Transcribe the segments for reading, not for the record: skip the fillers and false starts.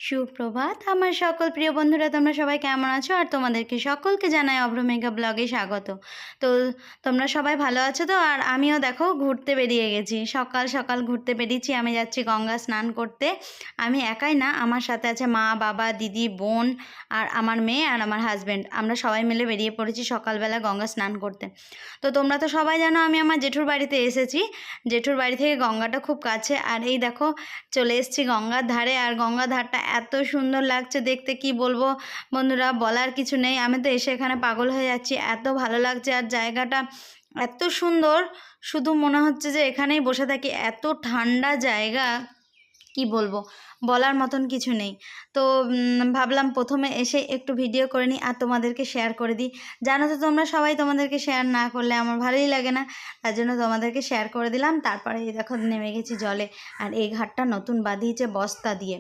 সুপ্রভাত আমার সকল প্রিয় বন্ধুরা, তোমরা সবাই কেমন আছো? আর তোমাদেরকে সকলকে জানাই অভ্রমেঘা ব্লগে স্বাগত। তো তোমরা সবাই ভালো আছো তো? আর আমিও দেখো ঘুরতে বেরিয়ে গেছি, সকাল সকাল ঘুরতে বেরিয়েছি। আমি যাচ্ছি গঙ্গা স্নান করতে। আমি একাই না, আমার সাথে আছে মা, বাবা, দিদি, বোন আর আমার মেয়ে আর আমার হাজব্যান্ড। আমরা সবাই মিলে বেরিয়ে পড়েছি সকালবেলা গঙ্গা স্নান করতে। তো তোমরা তো সবাই জানো আমি আমার জেঠুর বাড়িতে এসেছি। জেঠুর বাড়ি থেকে গঙ্গাটা খুব কাছে। আর এই দেখো চলে এসেছি গঙ্গার ধারে। আর গঙ্গার ধারটা এত সুন্দর লাগছে দেখতে, কি বলবো বন্ধুরা, বলার কিছু নেই। আমি তো এসে এখানে পাগল হয়ে যাচ্ছি, এত ভালো লাগছে। আর জায়গাটা এত সুন্দর, শুধু মনে হচ্ছে যে এখানেই বসে থাকি। এত ঠান্ডা জায়গা, কি বলবো, বলার মতন কিছু নেই। তো ভাবলাম প্রথমে এসে একটু ভিডিও করে নিই আর তোমাদেরকে শেয়ার করে দিই। জানো তো তোমরা সবাই, তোমাদেরকে শেয়ার না করলে আমার ভালোই লাগে না, তার জন্য তোমাদেরকে শেয়ার করে দিলাম। তারপরে এই দেখো নেমে গেছি জলে। আর এই ঘাটটা নতুন বাঁধিয়েছে বস্তা দিয়ে।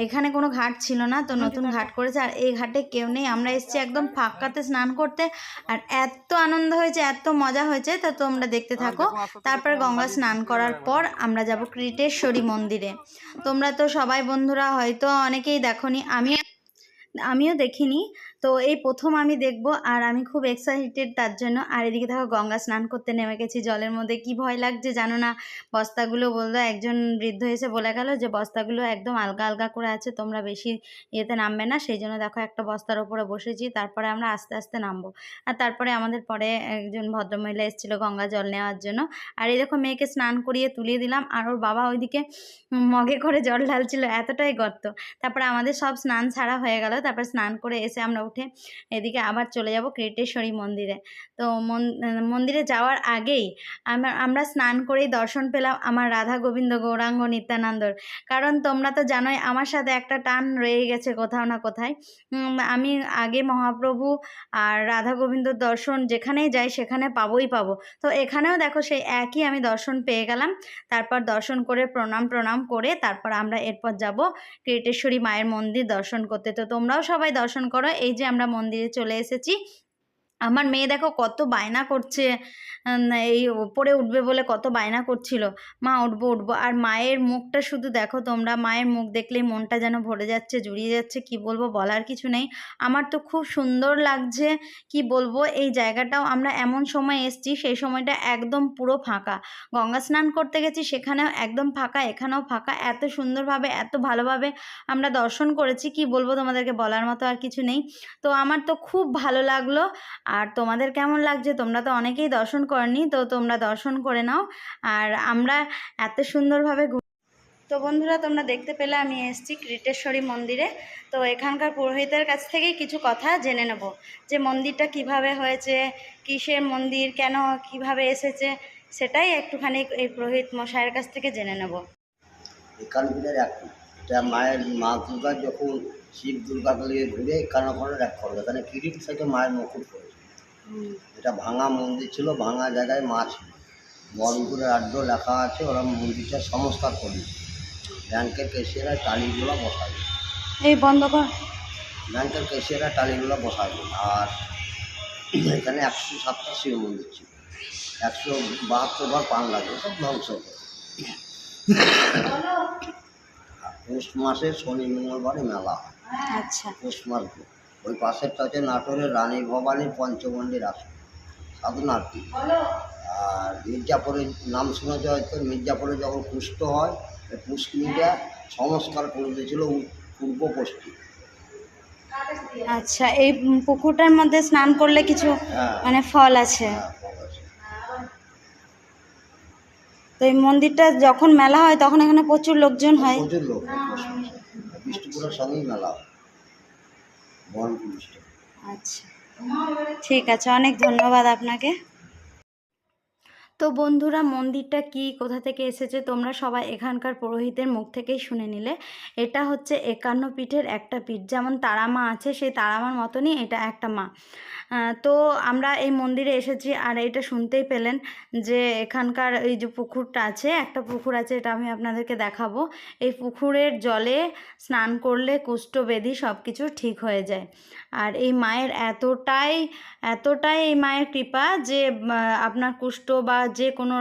এখানে কোনো ঘাট ছিল না, তো নতুন ঘাট করেছে। আর এই ঘাটে কেউ নেই, আমরা এসেছি একদম ফাঁকাতে স্নান করতে। আর এত আনন্দ হয়েছে, এত মজা হয়েছে, তো তোমরা দেখতে থাকো। তারপরে গঙ্গা স্নান করার পর আমরা যাব ক্রিটেশ্বরী মন্দিরে। তোমরা তো সবাই বন্ধুরা হয়তো অনেকেই দেখোনি, আমিও দেখিনি। তো এই প্রথম আমি দেখব, আর আমি খুব এক্সাইটেড তার জন্য। আর এদিকে দেখো গঙ্গা স্নান করতে নেমে গেছি জলের মধ্যে। কি ভয় লাগছে জানো না, বস্তাগুলো বললো, একজন বৃদ্ধ এসে বলে গেল যে বস্তাগুলো একদম আলগা আলগা করে আছে, তোমরা বেশি ইয়েতে নামবে না। সেই জন্য দেখো একটা বস্তার ওপরে বসেছি, তারপরে আমরা আস্তে আস্তে নামবো। আর তারপরে আমাদের পরে একজন ভদ্রমহিলা এসেছিলো গঙ্গা জল নেওয়ার জন্য। আর এই দেখো মেয়েকে স্নান করিয়ে তুলিয়ে দিলাম, আর ওর বাবা ওইদিকে মগে করে জল ঢালছিল, এতটাই গর্ত। তারপরে আমাদের সব স্নান ছাড়া হয়ে গেল। তারপর স্নান করে এসে আমরা উঠে এদিকে আবার চলে যাব ক্রিটেশ্বরী মন্দিরে। তো মন্দিরে যাওয়ার আগেই আমরা স্নান করেই দর্শন পেলাম আমার রাধা গোবিন্দ গৌরাঙ্গ নিত্যানন্দর। কারণ তোমরা তো জানোই আমার সাথে একটা টান রয়ে গেছে কোথাও না কোথায়। আমি আগে মহাপ্রভু আর রাধা গোবিন্দর দর্শন যেখানেই যাই সেখানে পাবোই পাবো। তো এখানেও দেখো সেই একই আমি দর্শন পেয়ে গেলাম। তারপর দর্শন করে প্রণাম করে তারপর আমরা এরপর যাব ক্রিটেশ্বরী মায়ের মন্দির দর্শন করতে। তো তোমরাও সবাই দর্শন করো। এই যে আমরা মন্দিরে চলে এসেছি। আমার মেয়ে দেখো কত বায়না করছে, এই ওপরে উঠবে বলে কত বায়না করছিল, মা উঠবো উঠবো। আর মায়ের মুখটা শুধু দেখো তোমরা, মায়ের মুখ দেখলেই মনটা যেন ভরে যাচ্ছে, জুড়িয়ে যাচ্ছে, কি বলবো, বলার কিছু নেই। আমার তো খুব সুন্দর লাগছে, কি বলবো। এই জায়গাটাও আমরা এমন সময় এসেছি, সেই সময়টা একদম পুরো ফাঁকা। গঙ্গা স্নান করতে গেছি, সেখানেও একদম ফাঁকা, এখানেও ফাঁকা। এত সুন্দরভাবে, এত ভালোভাবে আমরা দর্শন করেছি, কি বলবো তোমাদেরকে, বলার মতো আর কিছু নেই। তো আমার তো খুব ভালো লাগলো। আর তোমাদের কেমন লাগছে? তোমরা তো অনেকেই দর্শন করনি, তো তোমরা দর্শন করে নাও। আর আমরা এত সুন্দরভাবে তো বন্ধুরা তোমরা দেখতে পেলে আমি এসেছি ক্রিটেশ্বরী মন্দিরে। তো এখানকার পুরোহিতের কাছ থেকেই কিছু কথা জেনে নেব, যে মন্দিরটা কিভাবে হয়েছে, কিসের মন্দির, কেন, কিভাবে এসেছে, সেটাই একটুখানি এই পুরোহিত মশাইয়ের কাছ থেকে জেনে নেব। একানবিরের একটি, এটা মায়ের মা দুর্গা যখন শিব দুর্গাকে নিয়ে ঘুরে কানাখড়ের এক খড়, এখানে কিরিট থেকে মায়ের মুকুট করেছে। এটা ভাঙা মন্দির ছিল, ভাঙা জায়গায় মা ছিল। বনপুরের আড্ড লেখা আছে, ওরা মন্দিরটা সংস্কার করেছে। ব্যাংকের কেশিয়ারা টালিগুলো বসাবে, এই বন্ধ কর। ব্যাংকের কেশিয়ারা টালিগুলো বসাবে। আর এখানে 107টা শিব মন্দির ছিল, 172 ঘর পান লাগে, সব ধ্বংস করে। পৌষ মাসে শনি মঙ্গলবারে মেলা হয়। আচ্ছা, পৌষ মাস। ওই পাশেরটা হচ্ছে নাটোরের রানী ভবানী পঞ্চমন্দির আসন, সাধুনাথী। আর মির্জাপুরের নাম শুনেছে হয়তো, মির্জাপুরে যখন পুষ্ট হয়, এই পুষ্করিটা সংস্কার করে দিয়েছিল পূর্ব পশ্চিম। আচ্ছা, এই পুকুরটার মধ্যে স্নান করলে কিছু মানে ফল আছে? তো এই মন্দিরটা যখন মেলা হয় তখন এখানে প্রচুর লোকজন হয়? প্রচুর লোক, বিষ্ণুপুরের সঙ্গেই মেলা হয়, বহরমপুর ডিস্ট্রিক্ট। আচ্ছা, ঠিক আছে, অনেক ধন্যবাদ আপনাকে। তো বন্ধুরা মন্দিরটা কি, কোথা থেকে এসেছে, তোমরা সবাই এখানকার পুরোহিতের মুখ থেকেই শুনে নিলে। এটা হচ্ছে 51 পীঠের একটা পীঠ। যেমন তারা মা আছে, সেই তারা মার মতনই এটা একটা মা। তো আমরা এই মন্দিরে এসেছি। আর এটা শুনতেই পেলেন যে এখানকার এই যে পুকুরটা আছে, একটা পুকুর আছে, এটা আমি আপনাদেরকে দেখাবো। এই পুকুরের জলে স্নান করলে কুষ্ঠব্যাধি সব কিছু ঠিক হয়ে যায়। আর এই মায়ের এতটাই এই মায়ের কৃপা যে আপনার কুষ্ঠ বা যে কোনো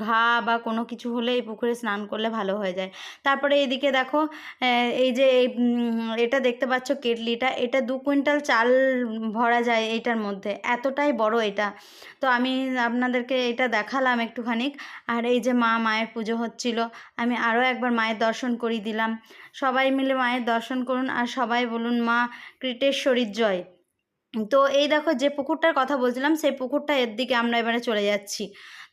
ঘা বা কোনো কিছু হলে এই পুকুরে স্নান করলে ভালো হয়ে যায়। তারপরে এইদিকে দেখো এই যে এটা দেখতে পাচ্ছ কেটলিটা, এটা 2 কুইন্টাল চাল ভরা যায় এইটার মধ্যে, এতটাই বড় এটা। তো আমি আপনাদেরকে এটা দেখালাম একটুখানি। আর এই যে মায়ের পুজো হচ্ছিল, আমি আরও একবার মায়ের দর্শন করিয়ে দিলাম। সবাই মিলে মায়ের দর্শন করুন আর সবাই বলুন মা কৃটেশ্বরীর জয়। তো এই দেখো যে পুকুরটার কথা বলছিলাম, সেই পুকুরটা এর দিকে আমরা এবারে চলে যাচ্ছি।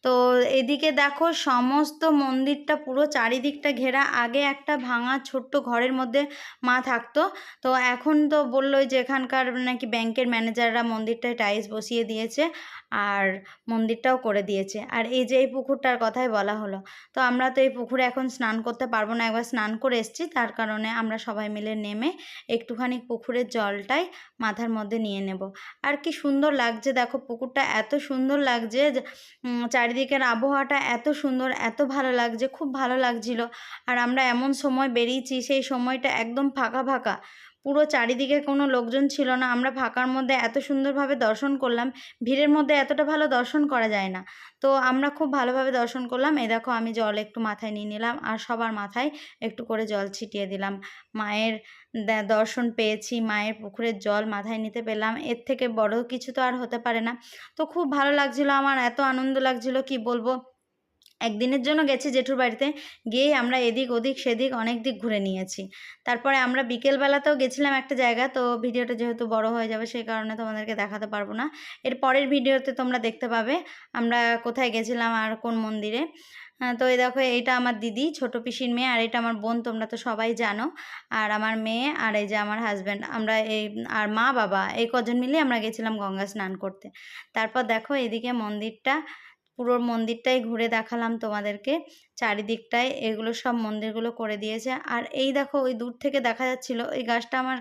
তো এদিকে দেখো সমস্ত মন্দিরটা পুরো চারিদিকটা ঘেরা। আগে একটা ভাঙা ছোট্ট ঘরের মধ্যে মা থাকতো, তো এখন তো বললোই যে এখানকার নাকি ব্যাংকের ম্যানেজাররা মন্দিরটায় টাইলস বসিয়ে দিয়েছে আর মন্দিরটাও করে দিয়েছে। আর এই যে এই পুকুরটার কথাই বলা হলো, তো আমরা তো এই পুকুরে এখন স্নান করতে পারবো না, একবার স্নান করে এসেছি, তার কারণে আমরা সবাই মিলে নেমে একটুখানি পুকুরের জলটাই মাথার মধ্যে নিয়ে নেব। আর কি সুন্দর লাগছে দেখো, পুকুরটা এত সুন্দর লাগছে, চারিদিকের আবহাওয়াটা এত সুন্দর, এত ভালো লাগছে, খুব ভালো লাগছিল। আর আমরা এমন সময় বেরিয়েছি, সেই সময়টা একদম ফাঁকা ফাঁকা, পুরো চারিদিকে কোনো লোকজন ছিল না। আমরা ফাঁকার মধ্যে এত সুন্দরভাবে দর্শন করলাম, ভিড়ের মধ্যে এতটা ভালো দর্শন করা যায় না। তো আমরা খুব ভালোভাবে দর্শন করলাম। এই দেখো আমি জল একটু মাথায় নিয়ে নিলাম আর সবার মাথায় একটু করে জল ছিটিয়ে দিলাম। মায়ের দর্শন পেয়েছি, মায়ের পুকুরের জল মাথায় নিতে পেলাম, এর থেকে বড় কিছু তো আর হতে পারে না। তো খুব ভালো লাগছিল আমার, এত আনন্দ লাগছিল কি বলবো। একদিনের জন্য গেছি জেঠুর বাড়িতে, গিয়েই আমরা এদিক ওদিক সেদিক অনেক দিক ঘুরে নিয়েছি। তারপরে আমরা বিকেলবেলাতেও গেছিলাম একটা জায়গা, তো ভিডিওটা যেহেতু বড় হয়ে যাবে সেই কারণে তোমাদেরকে দেখাতে পারবো না। এর পরের ভিডিওতে তোমরা দেখতে পাবে আমরা কোথায় গেছিলাম আর কোন মন্দিরে। তো এই দেখো এইটা আমার দিদি, ছোট পিসির মেয়ে, আর এটা আমার বোন, তোমরা তো সবাই জানো। আর আমার মেয়ে, আর এই যে আমার হাজব্যান্ড, আমরা এই আর মা বাবা এই কজন মিলে আমরা গেছিলাম গঙ্গা স্নান করতে। তারপর দেখো এদিকে মন্দিরটা, পুরো মন্দিরটাই ঘুরে দেখালাম তোমাদেরকে, চারিদিকটায় এগুলো সব মন্দিরগুলো করে দিয়েছে। আর এই দেখো ওই দূর থেকে দেখা যাচ্ছিল, ওই গাছটা আমার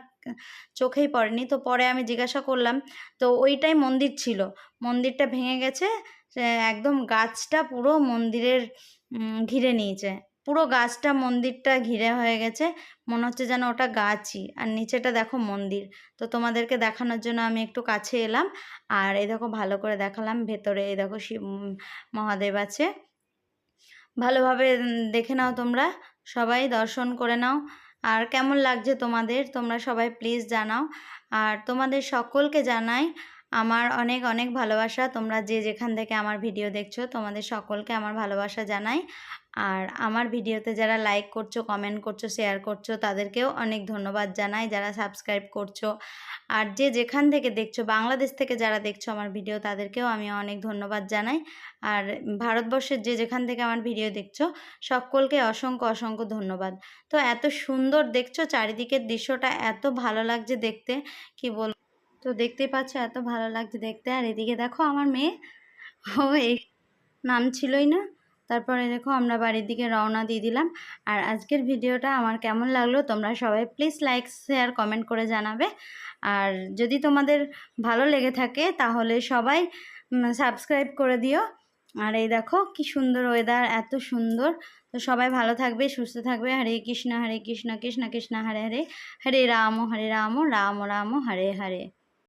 চোখেই পড়েনি, তো পরে আমি জিজ্ঞাসা করলাম, তো ওইটাই মন্দির ছিল, মন্দিরটা ভেঙে গেছে, একদম গাছটা পুরো মন্দিরের ঘিরে নিয়েছে, পুরো গাছটা মন্দিরটা ঘিরে হয়ে গেছে, মনে হচ্ছে যেন ওটা গাছই, আর নিচেটা দেখো মন্দির। তো তোমাদেরকে দেখানোর জন্য আমি একটু কাছে এলাম, আর এই দেখো ভালো করে দেখালাম। ভেতরে এই দেখো শিব মহাদেব আছে, ভালোভাবে দেখে নাও, তোমরা সবাই দর্শন করে নাও। আর কেমন লাগছে তোমাদের, তোমরা সবাই প্লিজ জানাও। আর তোমাদের সকলকে জানাই আমার অনেক অনেক ভালোবাসা। তোমরা যে যেখান থেকে আমার ভিডিও দেখছো, তোমাদের সকলকে আমার ভালোবাসা জানাই। আর আমার ভিডিওতে যারা লাইক করছো, কমেন্ট করছো, শেয়ার করছো, তাদেরকেও অনেক ধন্যবাদ জানাই। যারা সাবস্ক্রাইব করছো, আর যে যেখান থেকে দেখছো, বাংলাদেশ থেকে যারা দেখছো আমার ভিডিও, তাদেরকেও আমি অনেক ধন্যবাদ জানাই। আর ভারতবর্ষের যে যেখান থেকে আমার ভিডিও দেখছো, সকলকে অসংখ্য অসংখ্য ধন্যবাদ। তো এত সুন্দর দেখছো, চারিদিকের দৃশ্যটা এত ভালো লাগছে দেখতে, কি বল। তো দেখতেই পাচ্ছ এত ভালো লাগছে দেখতে। আর এদিকে দেখো আমার মেয়ে, ও এই নামছিলই না। তারপরে দেখো আমরা বাড়ির দিকে রওনা দিয়ে দিলাম। আর আজকের ভিডিওটা আমার কেমন লাগলো তোমরা সবাই প্লিজ লাইক শেয়ার কমেন্ট করে জানাবে। আর যদি তোমাদের ভালো লেগে থাকে তাহলে সবাই সাবস্ক্রাইব করে দিও। আর এই দেখো কি সুন্দর ওয়েদার, এত সুন্দর। তো সবাই ভালো থাকবে, সুস্থ থাকবে। হরে কৃষ্ণ কৃষ্ণ কৃষ্ণ হরে হরে, হরে রাম রাম রাম হরে হরে।